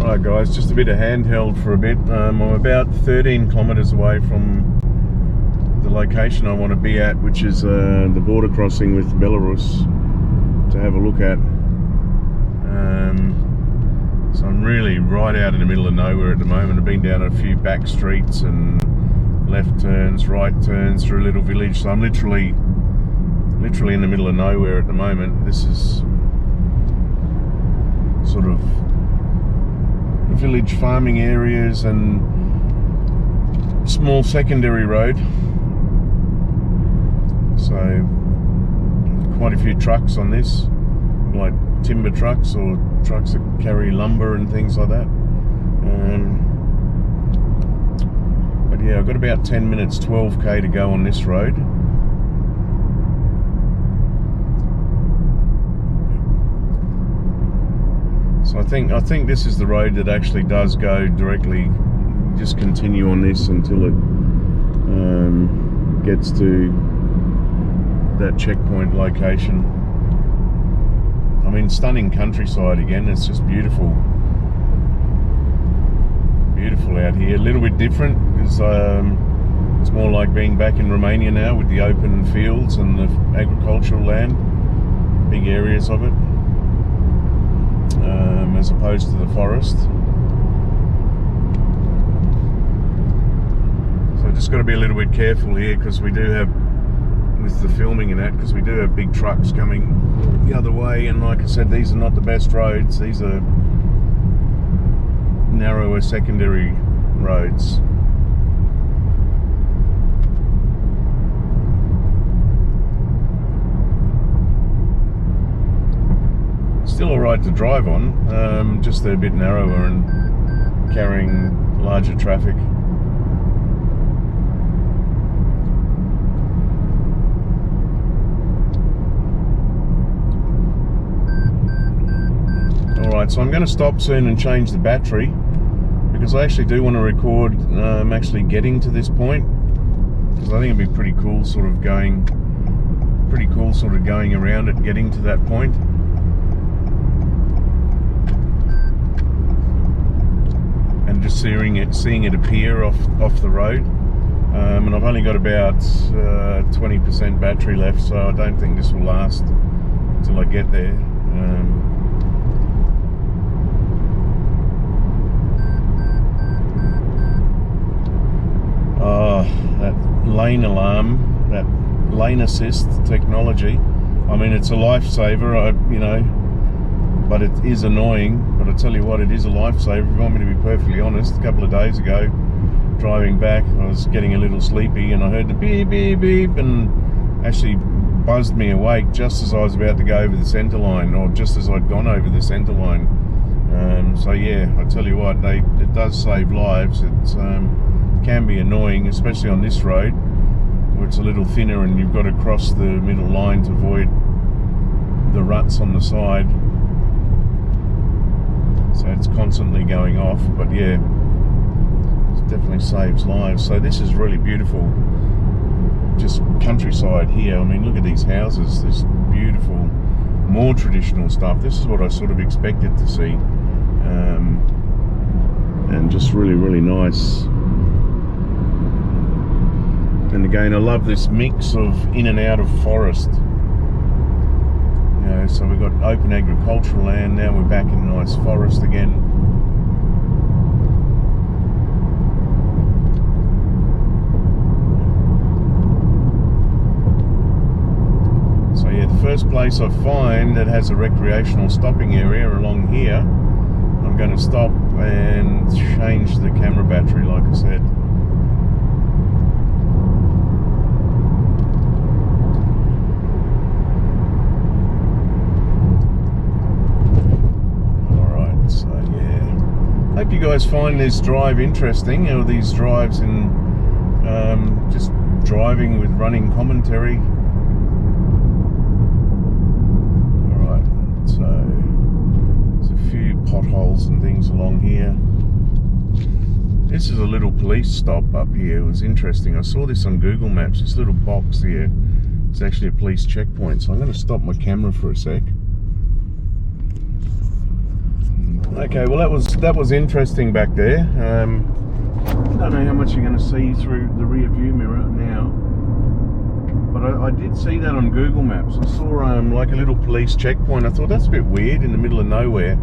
Alright guys, just a bit of handheld for a bit. I'm about 13 kilometers away from the location I want to be at, which is the border crossing with Belarus, to have a look at. So I'm really right out in the middle of nowhere at the moment. I've been down a few back streets and left turns, right turns through a little village. So I'm literally in the middle of nowhere at the moment. This is sort of village farming areas and small secondary road. So quite a few trucks on this, like timber trucks or trucks that carry lumber and things like that. But yeah, I've got about 10 minutes, 12k to go on this road. So I think this is the road that actually does go directly. Just continue on this until it gets to that checkpoint location. I mean, stunning countryside again. It's just beautiful. Beautiful out here. A little bit different because it's more like being back in Romania now with the open fields and the agricultural land, big areas of it, as opposed to the forest. So I've just got to be a little bit careful here because we do have, with the filming and that, because we do have big trucks coming the other way, and like I said, these are not the best roads. These are narrower secondary roads. Still alright to drive on, just they're a bit narrower and carrying larger traffic. Alright, so I'm going to stop soon and change the battery, because I actually do want to record actually getting to this point, because I think it'd be pretty cool sort of going around it, getting to that point. And just seeing it appear off the road. And I've only got about 20% battery left, so I don't think this will last until I get there. That lane alarm, that lane assist technology, I mean, it's a lifesaver, but it is annoying. But I tell you what, it is a lifesaver. If you want me to be perfectly honest, a couple of days ago, driving back, I was getting a little sleepy and I heard the beep, beep, beep, and actually buzzed me awake just as I was about to go over the centre line, or just as I'd gone over the centre line. So yeah, I tell you what, it does save lives. It can be annoying, especially on this road where it's a little thinner and you've got to cross the middle line to avoid the ruts on the side. So it's constantly going off, but yeah, it definitely saves lives. So this is really beautiful, just countryside here. I mean, look at these houses, this beautiful, more traditional stuff. This is what I sort of expected to see, and just really, really nice. And again, I love this mix of in and out of forest. So we've got open agricultural land, now we're back in nice forest again. So yeah, the first place I find that has a recreational stopping area along here, I'm going to stop and change the camera battery, like I said. Hope you guys find this drive interesting, or these drives in just driving with running commentary. Alright, so there's a few potholes and things along here. This is a little police stop up here. It was interesting. I saw this on Google Maps, this little box here. It's actually a police checkpoint, so I'm going to stop my camera for a sec. Okay, well that was interesting back there. Don't know how much you're going to see through the rear view mirror now, but I did see that on Google Maps. I saw like a little police checkpoint. I thought that's a bit weird in the middle of nowhere.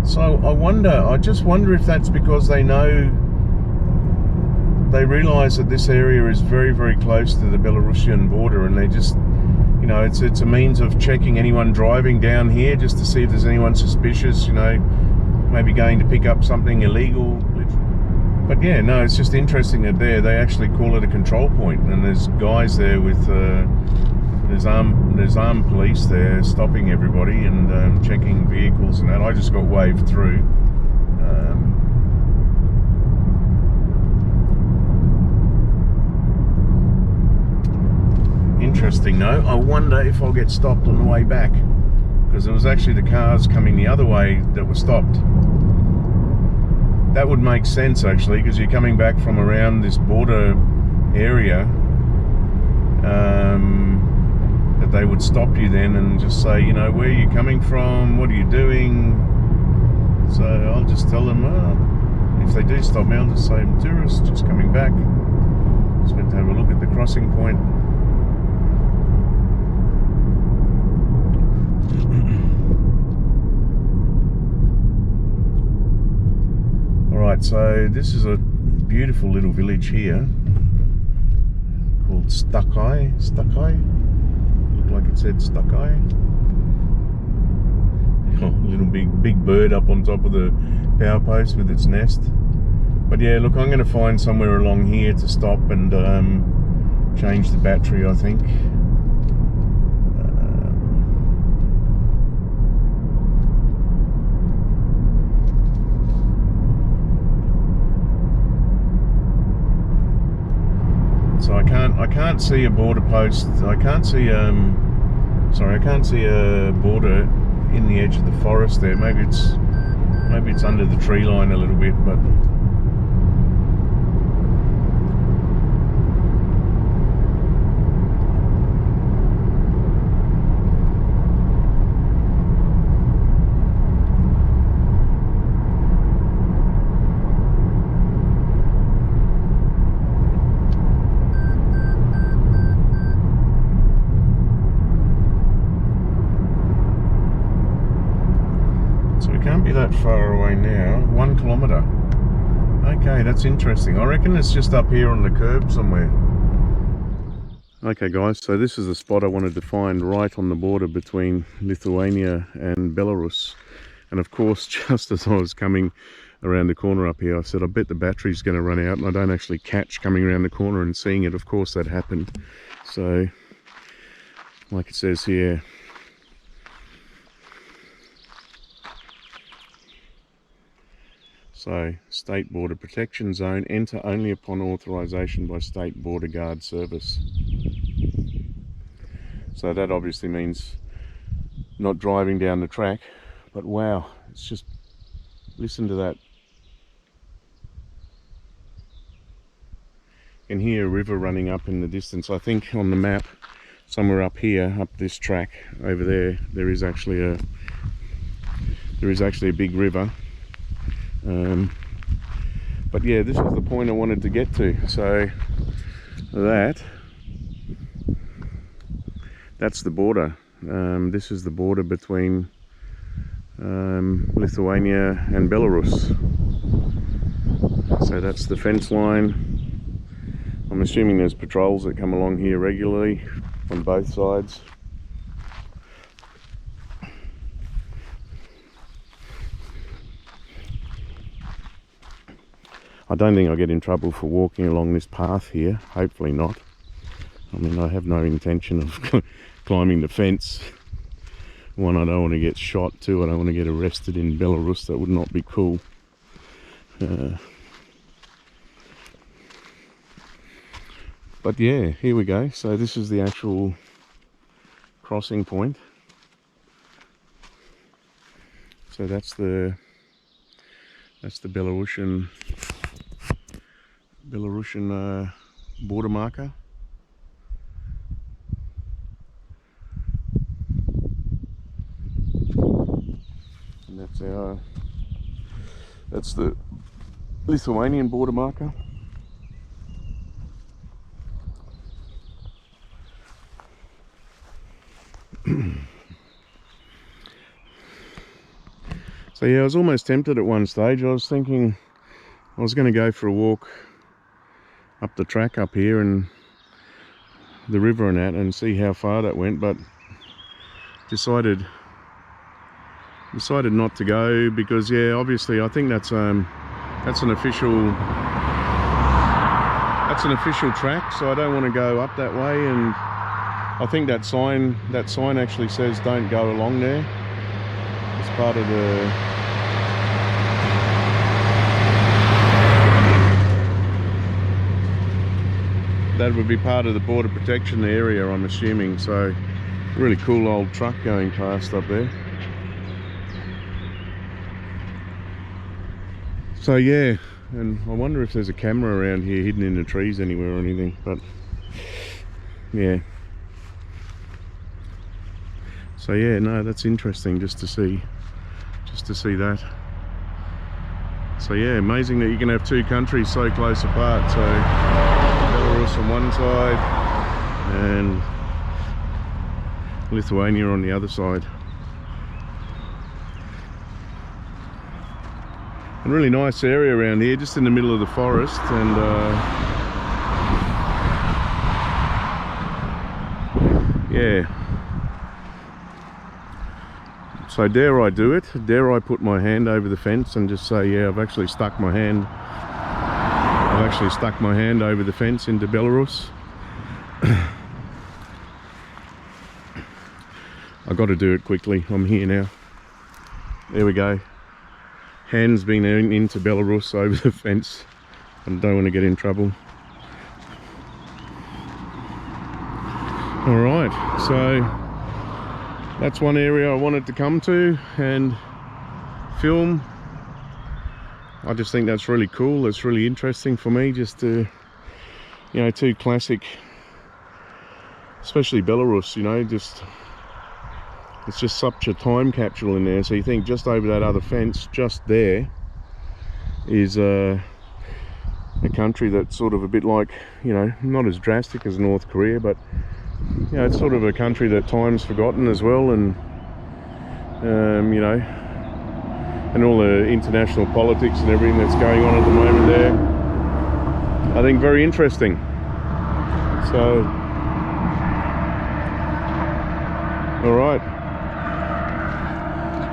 So I just wonder if that's because they realise that this area is very, very close to the Belarusian border, and they just, you know, it's a means of checking anyone driving down here just to see if there's anyone suspicious, you know, maybe going to pick up something illegal. But yeah, no, it's just interesting that they actually call it a control point, and there's guys there with there's armed police there stopping everybody and checking vehicles and that. I just got waved through. Interesting though. I wonder if I'll get stopped on the way back, because it was actually the cars coming the other way that were stopped. That would make sense actually, because you're coming back from around this border area, that they would stop you then and just say, you know, where are you coming from, what are you doing? So I'll just tell them, if they do stop me, I'll just say I'm a tourist, just coming back, just went to have a look at the crossing point. Alright, so this is a beautiful little village here called Stukai. Looked like it said Stukai. Oh, a little big bird up on top of the power post with its nest. But yeah, look, I'm going to find somewhere along here to stop and change the battery, I think. So I can't see a border post. I can't see a border in the edge of the forest there. Maybe it's under the tree line a little bit, but that far away now. 1 kilometre. Okay, that's interesting. I reckon it's just up here on the curb somewhere. Okay guys, so this is the spot I wanted to find, right on the border between Lithuania and Belarus. And of course, just as I was coming around the corner up here, I said I bet the battery's going to run out, and I don't actually catch coming around the corner and seeing it. Of course that happened. So like it says here, so, State Border Protection Zone, enter only upon authorization by State Border Guard Service. So that obviously means not driving down the track, but wow, it's just, listen to that. You can hear a river running up in the distance. I think on the map, somewhere up here, up this track over there, there is actually a big river. But yeah, this is the point I wanted to get to. So that's the border. This is the border between Lithuania and Belarus. So that's the fence line. I'm assuming there's patrols that come along here regularly on both sides. I don't think I'll get in trouble for walking along this path here, hopefully not. I mean, I have no intention of climbing the fence. One, I don't want to get shot. Two, I don't want to get arrested in Belarus. That would not be cool. But yeah, here we go. So this is the actual crossing point. So that's the Belarusian border marker. So that's the Lithuanian border marker. So yeah, I was almost tempted at one stage. I was thinking I was going to go for a walk up the track up here and the river and that, and see how far that went, but decided not to go because, yeah, obviously I think that's an official track, so I don't want to go up that way. And I think that sign actually says don't go along there. It's part of the that would be part of the border protection area, I'm assuming. So really cool old truck going past up there. So yeah, and I wonder if there's a camera around here hidden in the trees anywhere or anything, but yeah. So yeah, no, that's interesting just to see that. So yeah, amazing that you can have two countries so close apart. So Belarus on one side and Lithuania on the other side. A really nice area around here, just in the middle of the forest, and yeah. So dare I do it? Dare I put my hand over the fence and just say, yeah, I've actually stuck my hand over the fence into Belarus. I've got to do it quickly. I'm here now. There we go. Hand's been into Belarus over the fence. I don't want to get in trouble. Alright, so that's one area I wanted to come to and film. I just think that's really cool. It's really interesting for me, just to, you know, two classic, especially Belarus, you know, just, it's just such a time capsule in there. So you think just over that other fence, just there, is a country that's sort of a bit like, you know, not as drastic as North Korea, but you know, it's sort of a country that time's forgotten as well, and you know, and all the international politics and everything that's going on at the moment there, I think very interesting. So alright,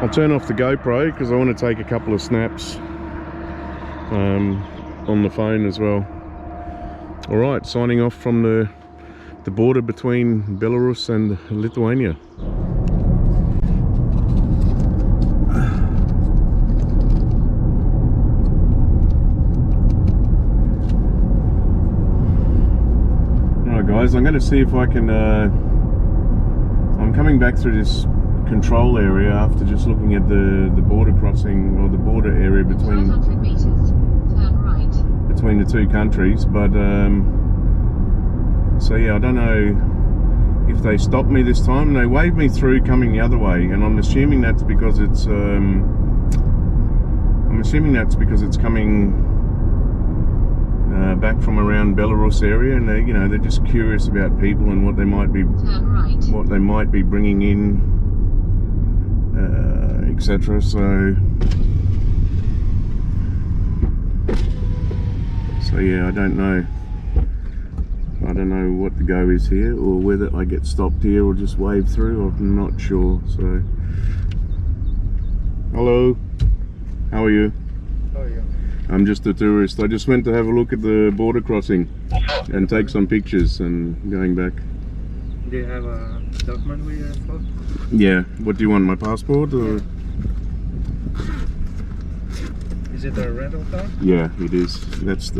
I'll turn off the GoPro because I want to take a couple of snaps on the phone as well. Alright, signing off from the border between Belarus and Lithuania. Alright guys, I'm going to see if I can, I'm coming back through this control area after just looking at the border crossing, or the border area between 500 meters, turn right, between the two countries, but so yeah, I don't know if they stopped me this time. They waved me through coming the other way, and I'm assuming that's because it's coming back from around Belarus area, and they, you know, they're just curious about people and what they might be bringing in, etc. So yeah, I don't know what the go is here, or whether I get stopped here or just wave through. I'm not sure. So hello, how are you? How are you? I'm just a tourist. I just went to have a look at the border crossing and take some pictures and going back. Do you have a document with your passport? Yeah. What do you want, my passport or? Is it a rental car? Yeah, it is. That's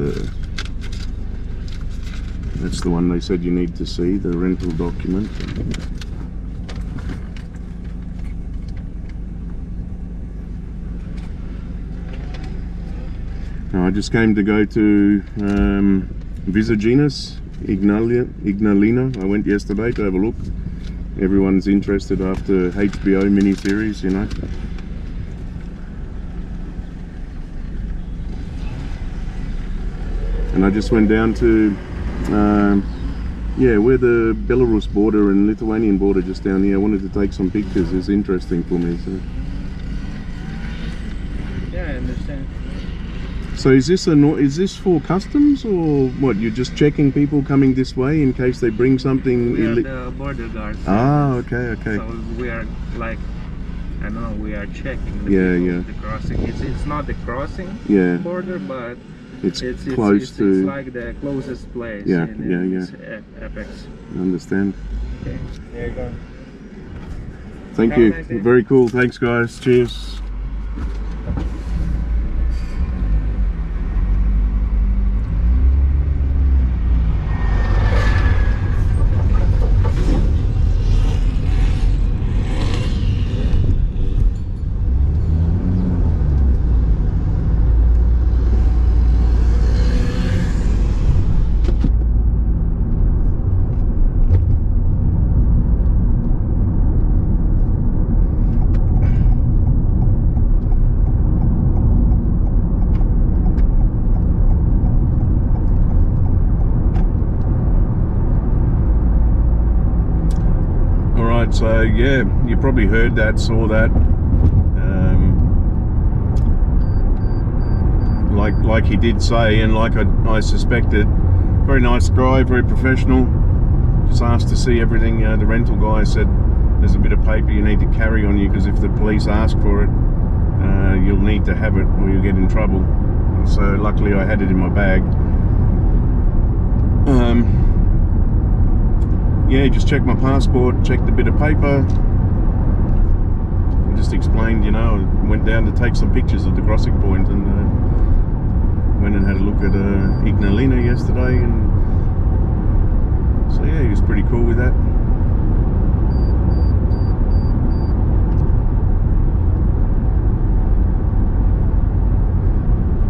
the one they said you need to see, the rental document. Now, I just came to go to Visaginas, Ignalina. I went yesterday to have a look. Everyone's interested after HBO miniseries, you know. and I just went down to yeah, we're the Belarus border and Lithuanian border just down here. I wanted to take some pictures. It's interesting for me. So, Yeah, I understand. so is this for customs or what? You're just checking people coming this way in case they bring something? We are the border guards. Ah, okay. So we are like, I don't know, we are checking the Yeah. the crossing. It's not the crossing Yeah. border, but It's close to. It's like the closest place. Yeah, in yeah. this apex. I understand. Okay, there you go. Thank Have a you. nice day. Very cool. Thanks, guys. Cheers. So yeah, you probably heard that, saw that. Like he did say, and like I suspected, very nice guy, very professional. Just asked to see everything. The rental guy said there's a bit of paper you need to carry on you because if the police ask for it, you'll need to have it or you'll get in trouble. So luckily I had it in my bag. Yeah, just checked my passport, checked a bit of paper. I just explained, you know, went down to take some pictures of the crossing point and went and had a look at Ignalina yesterday. And so yeah, he was pretty cool with that.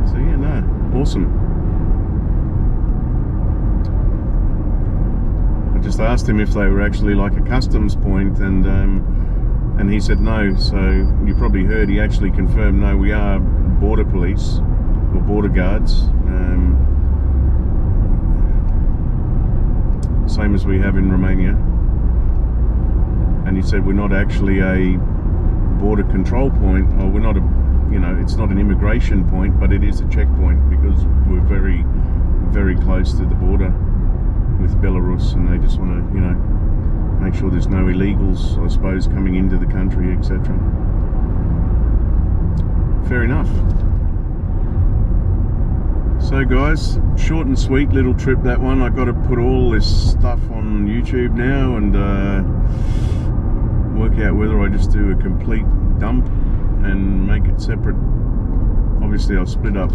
So yeah, no, awesome. I just asked him if they were actually like a customs point, and he said no. So you probably heard he actually confirmed no, we are border police or border guards, same as we have in Romania. And he said we're not actually a border control point, or we're not a, you know, it's not an immigration point, but it is a checkpoint because we're very, very close to the border with Belarus, and they just want to, you know, make sure there's no illegals, I suppose, coming into the country, etc. Fair enough. So guys, short and sweet little trip, that one. I got to put all this stuff on YouTube now and work out whether I just do a complete dump and make it separate. Obviously I'll split up.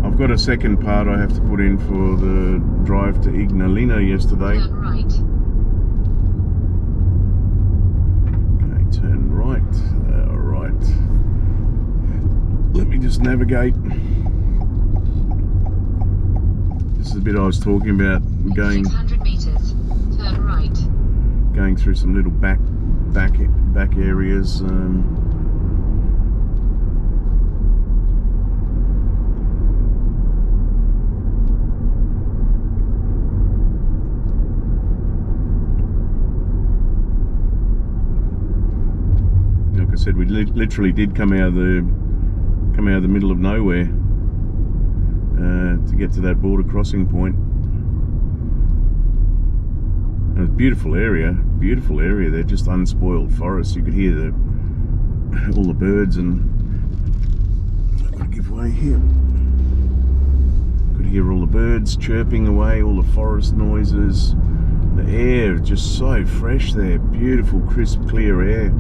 I've got a second part I have to put in for the drive to Ignalina yesterday. Turn right. Okay, turn right. Right. Let me just navigate. This is the bit I was talking about, going 600 meters. Turn right. Going through some little back areas. Like I said, we literally did come out of the middle of nowhere to get to that border crossing point. And it's a beautiful area there, just unspoiled forest. You could hear all the birds, and I've got to give way here. Could hear all the birds chirping away, all the forest noises. The air is just so fresh there, beautiful, crisp, clear air.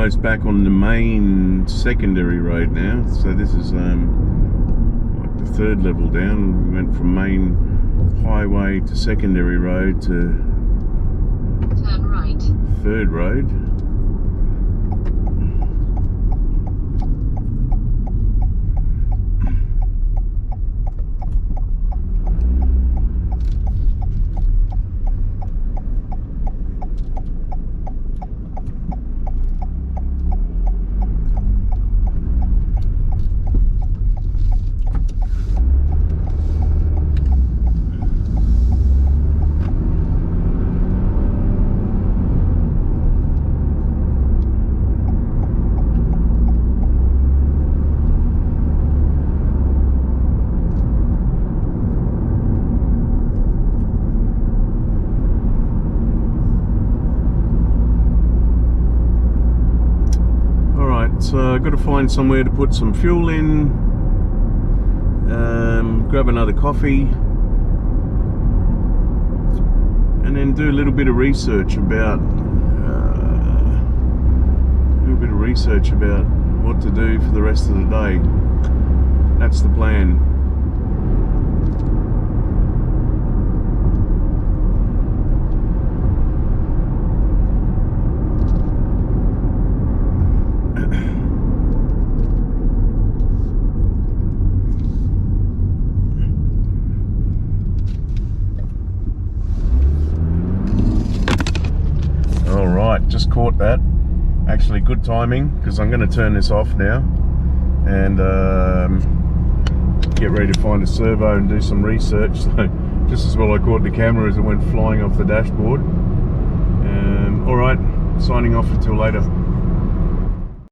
almost back on the main secondary road now. So this is like the third level down. We went from main highway to secondary road to Turn right. third road. So I've got to find somewhere to put some fuel in, grab another coffee, and then do a little bit of research about what to do for the rest of the day. That's the plan. Just caught that. Actually good timing, because I'm going to turn this off now and get ready to find a servo and do some research. So just as well I caught the camera as it went flying off the dashboard. Alright, signing off until later.